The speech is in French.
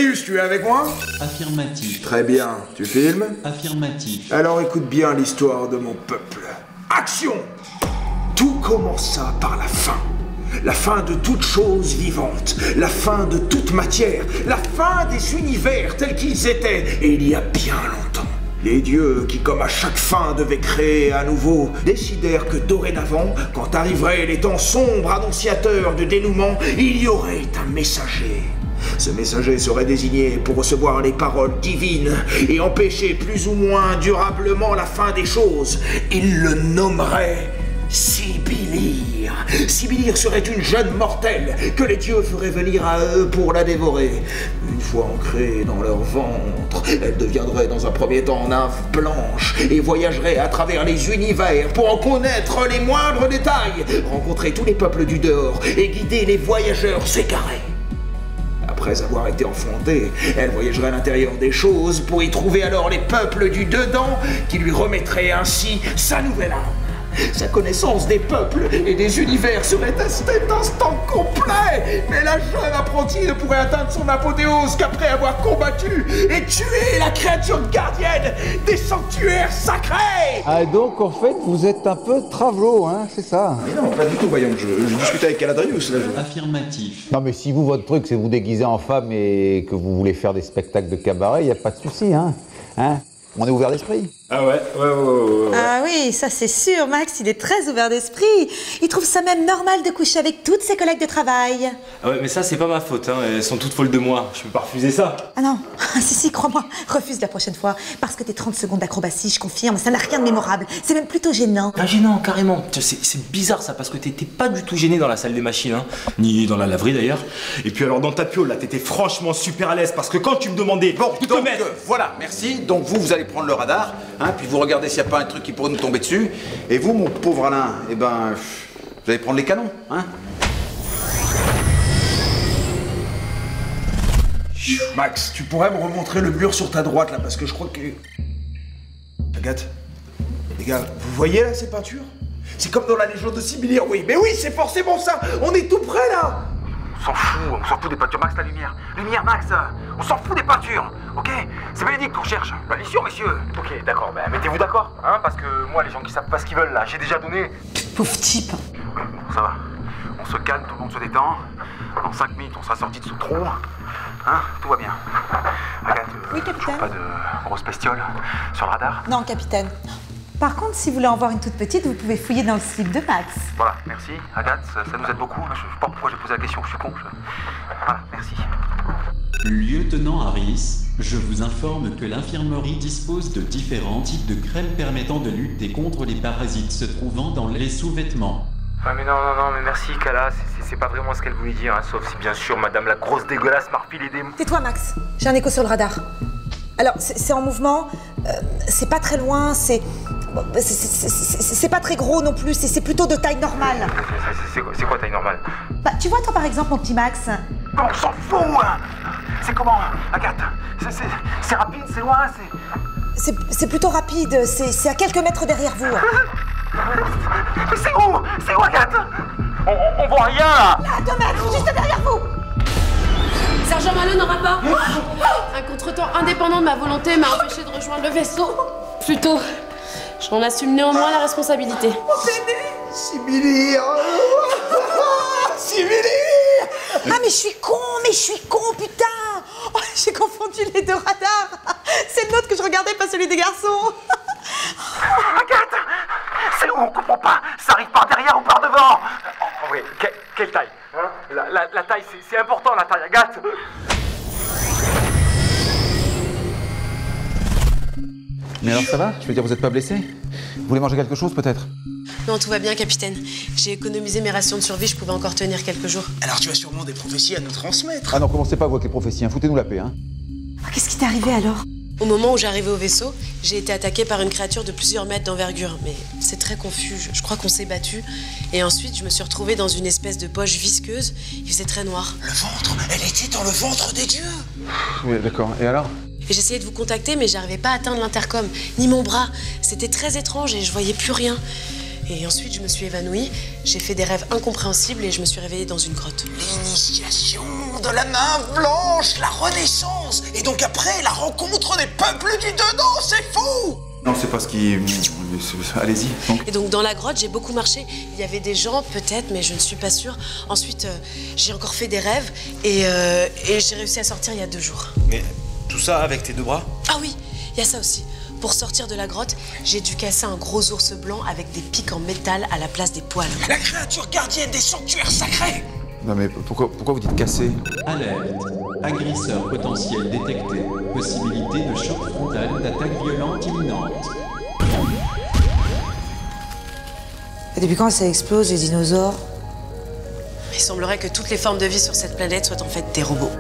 Adrius, tu es avec moi? Affirmatif. Très bien. Tu filmes? Affirmatif. Alors écoute bien l'histoire de mon peuple. Action! Tout commença par la faim. La fin de toute chose vivante, la fin de toute matière, la fin des univers tels qu'ils étaient, et il y a bien longtemps. Les dieux, qui comme à chaque fin devaient créer à nouveau, décidèrent que dorénavant, quand arriveraient les temps sombres annonciateurs de dénouement, il y aurait un messager. Ce messager serait désigné pour recevoir les paroles divines et empêcher plus ou moins durablement la fin des choses. Il le nommerait Sibylir. Sibylir serait une jeune mortelle que les dieux feraient venir à eux pour la dévorer. Une fois ancrée dans leur ventre, elle deviendrait dans un premier temps nymphe blanche et voyagerait à travers les univers pour en connaître les moindres détails, rencontrer tous les peuples du dehors et guider les voyageurs égarés. Après avoir été enfantée, elle voyagerait à l'intérieur des choses pour y trouver alors les peuples du dedans qui lui remettraient ainsi sa nouvelle âme. Sa connaissance des peuples et des univers serait à cet instant complet, mais la jeune apprentie ne pourrait atteindre son apothéose qu'après avoir combattu et tué la créature gardienne des sanctuaires sacrés. Ah donc en fait vous êtes un peu travelot, hein, c'est ça? Mais non, pas du tout, voyons, je discutais avec Caladrius là. Affirmatif. Non mais si vous, votre truc c'est vous déguiser en femme et que vous voulez faire des spectacles de cabaret, y a pas de souci, hein? On est ouvert d'esprit. Ah ouais. Ah oui, ça c'est sûr, Max, il est très ouvert d'esprit. Il trouve ça même normal de coucher avec toutes ses collègues de travail. Ah ouais, mais ça c'est pas ma faute, hein. Elles sont toutes folles de moi. Je peux pas refuser ça. Ah non, si, crois-moi, refuse la prochaine fois. Parce que tes 30 secondes d'acrobatie, je confirme, ça n'a rien de mémorable. C'est même plutôt gênant. Ah gênant, carrément. C'est bizarre ça, parce que t'étais pas du tout gêné dans la salle des machines, hein. Ni dans la laverie d'ailleurs. Et puis alors dans ta piole, là, t'étais franchement super à l'aise, parce que quand tu me demandais... Bon, donc voilà, merci. Donc vous allez prendre le radar, hein, puis vous regardez s'il n'y a pas un truc qui pourrait nous tomber dessus. Et vous, mon pauvre Alain, eh ben, vous allez prendre les canons, hein. Max, tu pourrais me remontrer le mur sur ta droite là, parce que je crois que... Agathe, les gars, vous voyez là ces peintures? C'est comme dans la légende de Sibylir, oui. Mais oui, c'est forcément ça. On est tout près là. On s'en fout des peintures, Max, la lumière. Lumière, Max, on s'en fout des peintures, ok? C'est Bénédicte qu'on cherche. La mission, messieurs. Ok, d'accord, bah mettez-vous d'accord, hein, parce que moi, les gens qui savent pas ce qu'ils veulent là, j'ai déjà donné... Pauvre type. Bon, ça va. On se calme, tout le monde se détend. Dans 5 minutes, on sera sorti de ce trou. Hein? Tout va bien. Agathe, Oui, capitaine. toujours pas de grosse bestiole sur le radar? Non, capitaine. Par contre, si vous voulez en voir une toute petite, vous pouvez fouiller dans le slip de Max. Voilà, merci. Agathe, ça nous aide beaucoup. Je sais pas pourquoi j'ai posé la question, je suis con. Voilà, merci. Lieutenant Harris, je vous informe que l'infirmerie dispose de différents types de crèmes permettant de lutter contre les parasites se trouvant dans les sous-vêtements. Ah mais non, mais merci Kala, c'est pas vraiment ce qu'elle voulait dire, hein, sauf si bien sûr madame la grosse dégueulasse m'a refilé des... Tais-toi, Max. J'ai un écho sur le radar. Alors, c'est en mouvement, c'est pas très loin, c'est pas très gros non plus, c'est plutôt de taille normale. C'est quoi taille normale? Bah, tu vois, toi, par exemple, mon petit Max. On s'en fout, hein. C'est comment, Agathe? C'est rapide, c'est loin, C'est plutôt rapide, c'est à quelques mètres derrière vous. Mais c'est où, Agathe? On voit rien là. Là, 2 mètres, juste derrière vous. Sergent Malone en rapport. Un contretemps indépendant de ma volonté m'a empêché de rejoindre le vaisseau. Plutôt, j'en assume néanmoins la responsabilité. Sibylir. Sibylir. Ah, mais je suis con, putain. Oh, j'ai confondu les 2 radars. C'est le nôtre que je regardais, pas celui des garçons. Agathe, c'est où? On comprend pas. Ça arrive par derrière ou par devant? En vrai, quelle taille, hein? La taille, c'est important la taille, Agathe. Mais alors ça va? Je veux dire, vous êtes pas blessé? Vous voulez manger quelque chose peut-être? Non, tout va bien, capitaine. J'ai économisé mes rations de survie, je pouvais encore tenir quelques jours. Alors tu as sûrement des prophéties à nous transmettre. Ah non, commencez pas vous avec les prophéties, hein. Foutez-nous la paix, hein. Qu'est-ce qui t'est arrivé alors? Au moment où j'arrivais au vaisseau, j'ai été attaquée par une créature de plusieurs mètres d'envergure. Mais c'est très confus, je crois qu'on s'est battu. Et ensuite, je me suis retrouvée dans une espèce de poche visqueuse. Il faisait très noir. Le ventre, elle était dans le ventre des dieux. Oui, d'accord. Et alors? Et j'essayais de vous contacter, mais j'arrivais pas à atteindre l'intercom, ni mon bras. C'était très étrange et je voyais plus rien. Et ensuite, je me suis évanouie, j'ai fait des rêves incompréhensibles et je me suis réveillée dans une grotte. L'initiation de la main blanche, la renaissance, et donc après, la rencontre des peuples du dedans, c'est fou! Non, c'est pas ce qui... Allez-y. Bon. Et donc dans la grotte, j'ai beaucoup marché. Il y avait des gens, peut-être, mais je ne suis pas sûre. Ensuite, j'ai encore fait des rêves et j'ai réussi à sortir il y a 2 jours. Mais tout ça avec tes 2 bras? Ah oui, il y a ça aussi. Pour sortir de la grotte, j'ai dû casser un gros ours blanc avec des pics en métal à la place des poils. La créature gardienne des sanctuaires sacrés! Non mais pourquoi vous dites casser? Alerte. Agresseur potentiel détecté. Possibilité de choc frontal d'attaque violente imminente. Et depuis quand ça explose, les dinosaures? Il semblerait que toutes les formes de vie sur cette planète soient en fait des robots.